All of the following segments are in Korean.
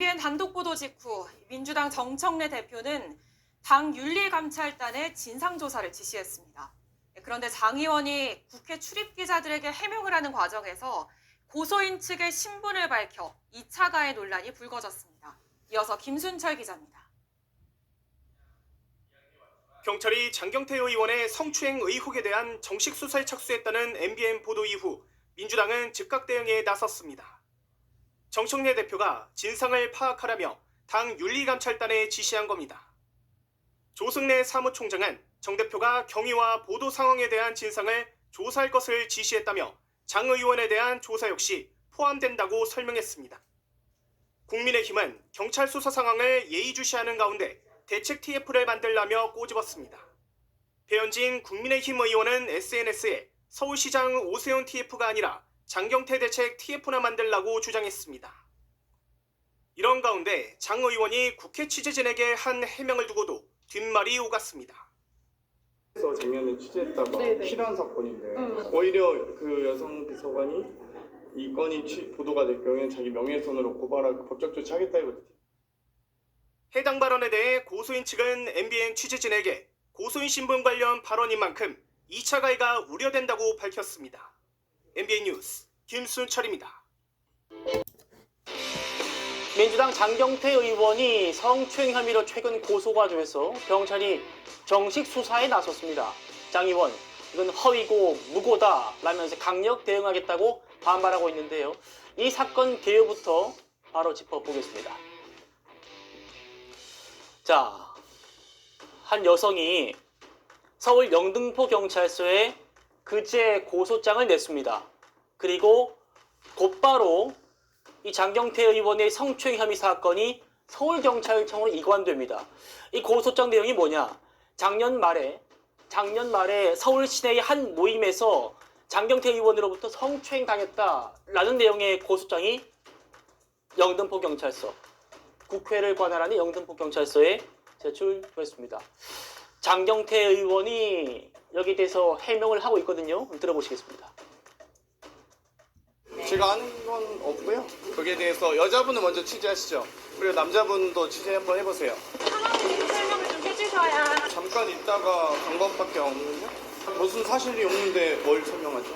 MBN 단독 보도 직후 민주당 정청래 대표는 당 윤리감찰단에 진상조사를 지시했습니다. 그런데 장 의원이 국회 출입기자들에게 해명을 하는 과정에서 고소인 측의 신분을 밝혀 2차 가해 논란이 불거졌습니다. 이어서 김순철 기자입니다. 경찰이 장경태 의원의 성추행 의혹에 대한 정식 수사에 착수했다는 MBN 보도 이후 민주당은 즉각 대응에 나섰습니다. 정청래 대표가 진상을 파악하라며 당 윤리감찰단에 지시한 겁니다. 조승래 사무총장은 정 대표가 경위와 보도 상황에 대한 진상을 조사할 것을 지시했다며 장 의원에 대한 조사 역시 포함된다고 설명했습니다. 국민의힘은 경찰 수사 상황을 예의주시하는 가운데 대책 TF를 만들라며 꼬집었습니다. 배현진 국민의힘 의원은 SNS에 서울시장 오세훈 TF가 아니라 장경태 대책 TF나 만들라고 주장했습니다. 이런 가운데 장 의원이 국회 취재진에게 한 해명을 두고도 뒷말이 오갔습니다. 그래서 작년에 취재했다가 실화한 사건인데 오히려 그 여성 비서관이 이 건이 보도가 될 경우에 자기 명예훼손으로 고발하고 법적 조치하겠다 이거죠. 해당 발언에 대해 고소인 측은 MBN 취재진에게 고소인 신분 관련 발언인 만큼 2차 가해가 우려된다고 밝혔습니다. MBN 뉴스 김순철입니다. 민주당 장경태 의원이 성추행 혐의로 최근 고소가 돼서 경찰이 정식 수사에 나섰습니다. 장 의원, 이건 허위고 무고다 라면서 강력 대응하겠다고 반발하고 있는데요. 이 사건 개요부터 바로 짚어보겠습니다. 자, 한 여성이 서울 영등포경찰서에 그제 고소장을 냈습니다. 그리고 곧바로 이 장경태 의원의 성추행 혐의 사건이 서울경찰청으로 이관됩니다. 이 고소장 내용이 뭐냐? 작년 말에 서울 시내의 한 모임에서 장경태 의원으로부터 성추행 당했다라는 내용의 고소장이 영등포경찰서, 국회를 관할하는 영등포경찰서에 제출됐습니다. 장경태 의원이 여기에 대해서 해명을 하고 있거든요. 들어보시겠습니다. 제가 아는 건 없고요. 거기에 대해서 여자분은 먼저 취재하시죠. 그리고 남자분도 취재 한번 해보세요. 상황을 설명을 좀 해주셔야. 잠깐 있다가 간 것밖에 없는데 무슨 사실이 없는데 뭘 설명하죠?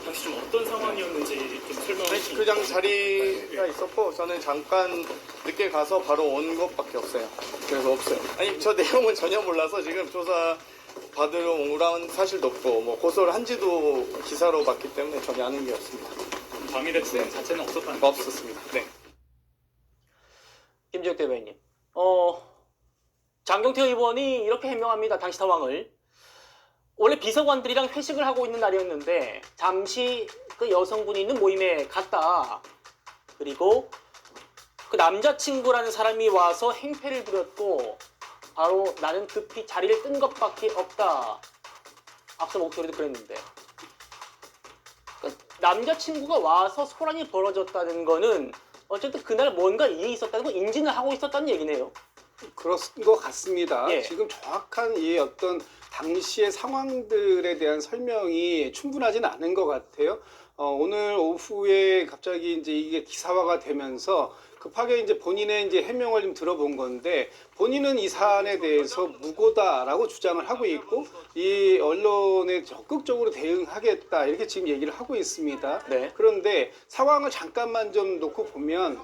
당시 좀 어떤 상황이었는지 좀 설명해 주시면. 그냥 자리가 있었고 저는 잠깐 늦게 가서 바로 온 것밖에 없어요. 그래서 없어요. 아니 저 내용은 전혀 몰라서 지금 조사 받으러 오라는 사실도 없고 뭐 고소를 한지도 기사로 봤기 때문에 전혀 아는 게 없습니다. 당일에 주장 자체는 없었다는 거죠? 없었습니다. 네. 김지혁 대변인님, 장경태 의원이 이렇게 해명합니다. 당시 상황을. 원래 비서관들이랑 회식을 하고 있는 날이었는데 잠시 그 여성분이 있는 모임에 갔다. 그리고 그 남자친구라는 사람이 와서 행패를 부렸고 바로 나는 급히 자리를 뜬 것밖에 없다. 앞서 목소리도 그랬는데 그 남자친구가 와서 소란이 벌어졌다는 거는 어쨌든 그날 뭔가 일이 있었다는 걸 인지는 하고 있었다는 얘기네요. 그런 것 같습니다. 예. 지금 정확한 이 어떤 당시의 상황들에 대한 설명이 충분하진 않은 것 같아요. 오늘 오후에 갑자기 이제 이게 기사화가 되면서 급하게 이제 본인의 이제 해명을 좀 들어본 건데 본인은 이 사안에 대해서 무고다라고 주장을 하고 있고 이 언론에 적극적으로 대응하겠다 이렇게 지금 얘기를 하고 있습니다. 네. 그런데 상황을 잠깐만 좀 놓고 보면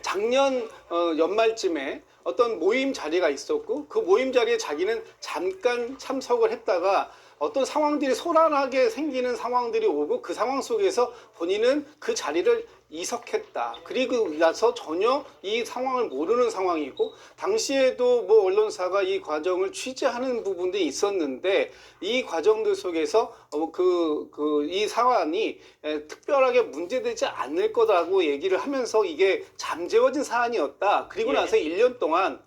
작년 연말쯤에 어떤 모임 자리가 있었고 그 모임 자리에 자기는 잠깐 참석을 했다가 어떤 상황들이 소란하게 생기는 상황들이 오고 그 상황 속에서 본인은 그 자리를 이석했다. 그리고 나서 전혀 이 상황을 모르는 상황이고 당시에도 뭐 언론사가 이 과정을 취재하는 부분들이 있었는데 이 과정들 속에서 이 사안이 특별하게 문제되지 않을 거라고 얘기를 하면서 이게 잠재워진 사안이었다. 그리고 나서 1년 동안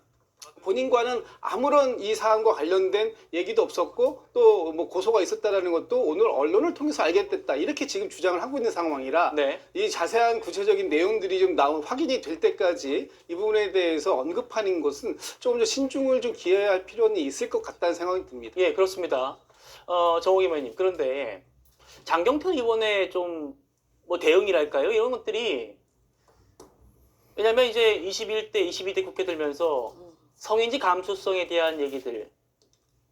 본인과는 아무런 이 사안과 관련된 얘기도 없었고 또 뭐 고소가 있었다라는 것도 오늘 언론을 통해서 알게 됐다. 이렇게 지금 주장을 하고 있는 상황이라 네. 이 자세한 구체적인 내용들이 좀 확인이 될 때까지 이 부분에 대해서 언급하는 것은 조금 더 신중을 좀 기해야 할 필요는 있을 것 같다는 생각이 듭니다. 예, 그렇습니다. 정호기 의원님, 그런데 장경태 의원의 좀 뭐 대응이랄까요? 이런 것들이 왜냐면 이제 21대, 22대 국회 들면서 성인지 감수성에 대한 얘기들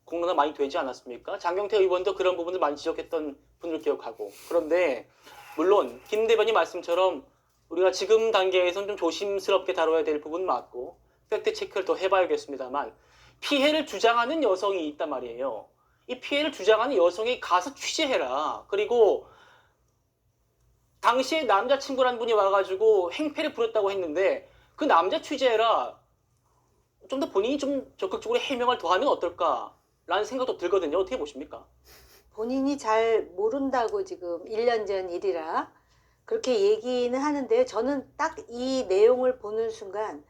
공론화 많이 되지 않았습니까? 장경태 의원도 그런 부분을 많이 지적했던 분을 기억하고. 그런데 물론 김 대변인 말씀처럼 우리가 지금 단계에서는 좀 조심스럽게 다뤄야 될 부분 맞고 팩트 체크를 더 해봐야겠습니다만 피해를 주장하는 여성이 있단 말이에요. 이 피해를 주장하는 여성이 가서 취재해라. 그리고 당시에 남자친구라는 분이 와가지고 행패를 부렸다고 했는데 그 남자 취재해라. 좀 더 본인이 좀 적극적으로 해명을 더 하면 어떨까라는 생각도 들거든요. 어떻게 보십니까? 본인이 잘 모른다고 지금 1년 전 일이라 그렇게 얘기는 하는데요. 저는 딱 이 내용을 보는 순간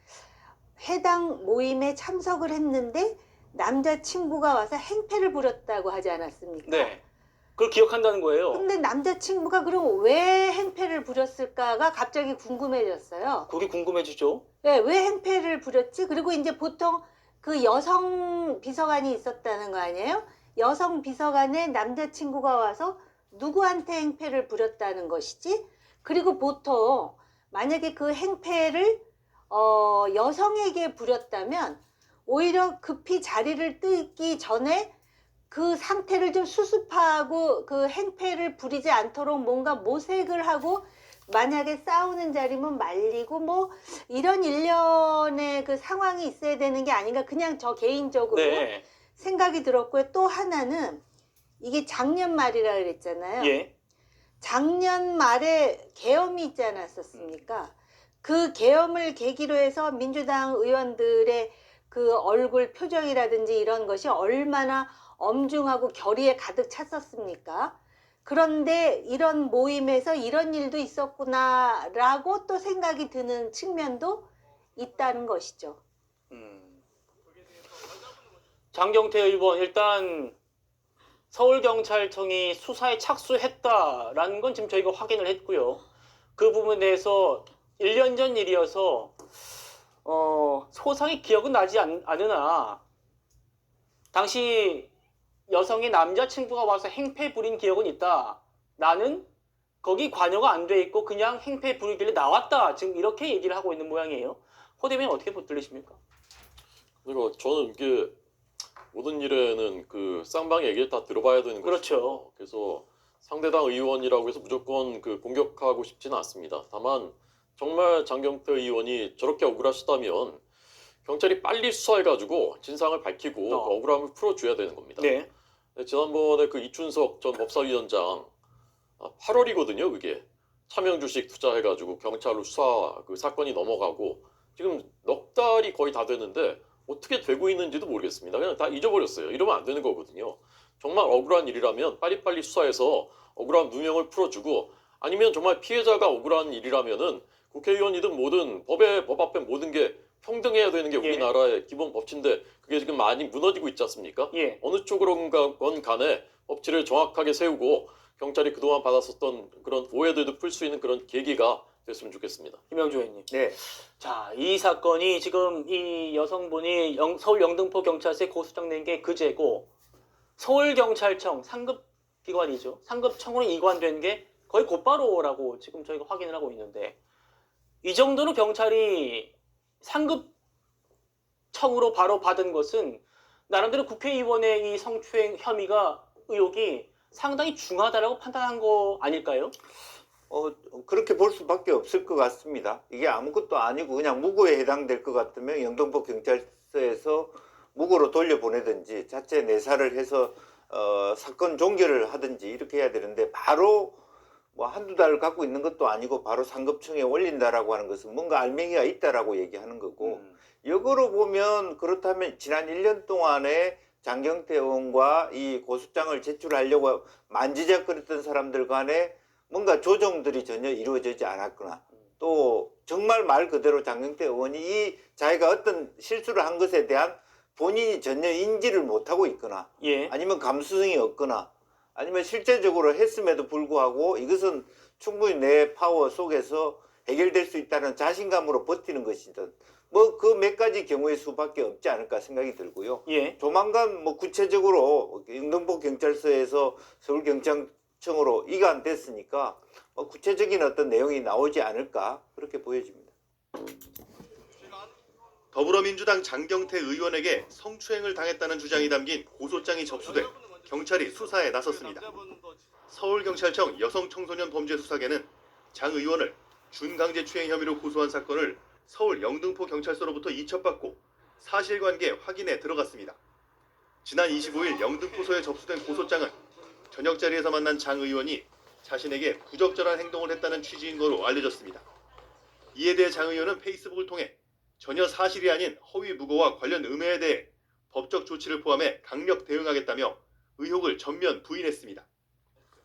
해당 모임에 참석을 했는데 남자친구가 와서 행패를 부렸다고 하지 않았습니까? 네. 그걸 기억한다는 거예요. 근데 남자친구가 그럼 왜 행패를 부렸을까가 갑자기 궁금해졌어요. 그게 궁금해지죠. 네, 왜 행패를 부렸지? 그리고 이제 보통 그 여성 비서관이 있었다는 거 아니에요? 여성 비서관의 남자친구가 와서 누구한테 행패를 부렸다는 것이지? 그리고 보통 만약에 그 행패를 여성에게 부렸다면 오히려 급히 자리를 뜨기 전에 그 상태를 좀 수습하고 그 행패를 부리지 않도록 뭔가 모색을 하고 만약에 싸우는 자리면 말리고 뭐 이런 일련의 그 상황이 있어야 되는 게 아닌가 그냥 저 개인적으로 네. 생각이 들었고요. 또 하나는 이게 작년 말이라 그랬잖아요. 예. 작년 말에 계엄이 있지 않았었습니까? 그 계엄을 계기로 해서 민주당 의원들의 그 얼굴 표정이라든지 이런 것이 얼마나 엄중하고 결의에 가득 찼었습니까? 그런데 이런 모임에서 이런 일도 있었구나라고 또 생각이 드는 측면도 있다는 것이죠. 장경태 의원 일단 서울경찰청이 수사에 착수했다라는 건 지금 저희가 확인을 했고요. 그 부분에 대해서 1년 전 일이어서 소상히 기억은 나지 않으나 당시 여성의 남자친구가 와서 행패 부린 기억은 있다. 나는 거기 관여가 안 돼 있고 그냥 행패 부리길래 나왔다. 지금 이렇게 얘기를 하고 있는 모양이에요. 호 대변인 어떻게 들리십니까? 그리고 저는 이게 모든 일에는 그 쌍방의 얘기를 다 들어봐야 되는 그렇죠. 것이죠. 그래서 상대당 의원이라고 해서 무조건 그 공격하고 싶지는 않습니다. 다만 정말 장경태 의원이 저렇게 억울하시다면 경찰이 빨리 수사해가지고 진상을 밝히고 그 억울함을 풀어줘야 되는 겁니다. 네. 지난번에 그 이춘석 전 법사위원장 8월이거든요. 그게 차명 주식 투자해가지고 경찰로 수사 그 사건이 넘어가고 지금 넉 달이 거의 다 됐는데 어떻게 되고 있는지도 모르겠습니다. 그냥 다 잊어버렸어요. 이러면 안 되는 거거든요. 정말 억울한 일이라면 빨리빨리 수사해서 억울한 누명을 풀어주고 아니면 정말 피해자가 억울한 일이라면은 국회의원이든 뭐든 법 앞에 모든 게 평등해야 되는 게 우리나라의 기본 법치인데 그게 지금 많이 무너지고 있지 않습니까? 예. 어느 쪽으로건 간에 법치를 정확하게 세우고 경찰이 그동안 받았었던 그런 오해들도 풀 수 있는 그런 계기가 됐으면 좋겠습니다. 김영주 의원님. 네. 자, 이 사건이 지금 이 여성분이 서울 영등포 경찰서에 고소장 낸 게 그제고 서울경찰청 상급 기관이죠. 상급청으로 이관된 게 거의 곧바로라고 지금 저희가 확인을 하고 있는데 이 정도로 경찰이 상급청으로 바로 받은 것은 나름대로 국회의원의 이 성추행 혐의가 의혹이 상당히 중하다라고 판단한 거 아닐까요? 그렇게 볼 수밖에 없을 것 같습니다. 이게 아무것도 아니고 그냥 무고에 해당될 것 같으면 영등포 경찰서에서 무고로 돌려보내든지 자체 내사를 해서 사건 종결을 하든지 이렇게 해야 되는데 바로 뭐 한두 달을 갖고 있는 것도 아니고 바로 상급청에 올린다라고 하는 것은 뭔가 알맹이가 있다라고 얘기하는 거고 역으로 보면 그렇다면 지난 1년 동안에 장경태 의원과 이 고소장을 제출하려고 만지작거렸던 사람들 간에 뭔가 조정들이 전혀 이루어지지 않았거나 또 정말 말 그대로 장경태 의원이 이 자기가 어떤 실수를 한 것에 대한 본인이 전혀 인지를 못하고 있거나 아니면 감수성이 없거나 아니면 실제적으로 했음에도 불구하고 이것은 충분히 내 파워 속에서 해결될 수 있다는 자신감으로 버티는 것이든 뭐 그 몇 가지 경우의 수밖에 없지 않을까 생각이 들고요. 조만간 뭐 구체적으로 영등포 경찰서에서 서울경찰청으로 이관됐으니까 구체적인 어떤 내용이 나오지 않을까 그렇게 보여집니다. 더불어민주당 장경태 의원에게 성추행을 당했다는 주장이 담긴 고소장이 접수돼 경찰이 수사에 나섰습니다. 서울경찰청 여성청소년범죄수사계는 장 의원을 준강제추행 혐의로 고소한 사건을 서울 영등포 경찰서로부터 이첩받고 사실관계 확인에 들어갔습니다. 지난 25일 영등포소에 접수된 고소장은 저녁 자리에서 만난 장 의원이 자신에게 부적절한 행동을 했다는 취지인 거로 알려졌습니다. 이에 대해 장 의원은 페이스북을 통해 전혀 사실이 아닌 허위 무고와 관련 음해에 대해 법적 조치를 포함해 강력 대응하겠다며 의혹을 전면 부인했습니다.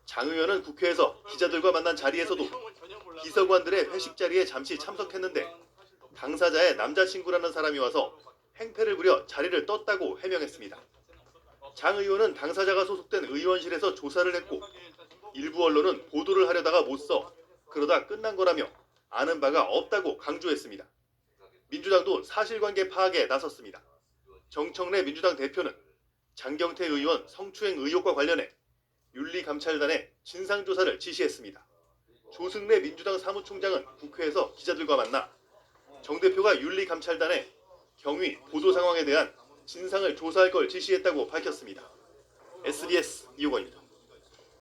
장 의원은 국회에서 기자들과 만난 자리에서도 비서관들의 회식 자리에 잠시 참석했는데 당사자의 남자친구라는 사람이 와서 행패를 부려 자리를 떴다고 해명했습니다. 장 의원은 당사자가 소속된 의원실에서 조사를 했고 일부 언론은 보도를 하려다가 못 써 그러다 끝난 거라며 아는 바가 없다고 강조했습니다. 민주당도 사실관계 파악에 나섰습니다. 정청래 민주당 대표는 장경태 의원 성추행 의혹과 관련해 윤리감찰단에 진상조사를 지시했습니다. 조승래 민주당 사무총장은 국회에서 기자들과 만나 정 대표가 윤리감찰단에 경위, 보도 상황에 대한 진상을 조사할 걸 지시했다고 밝혔습니다. SBS 이호건입니다.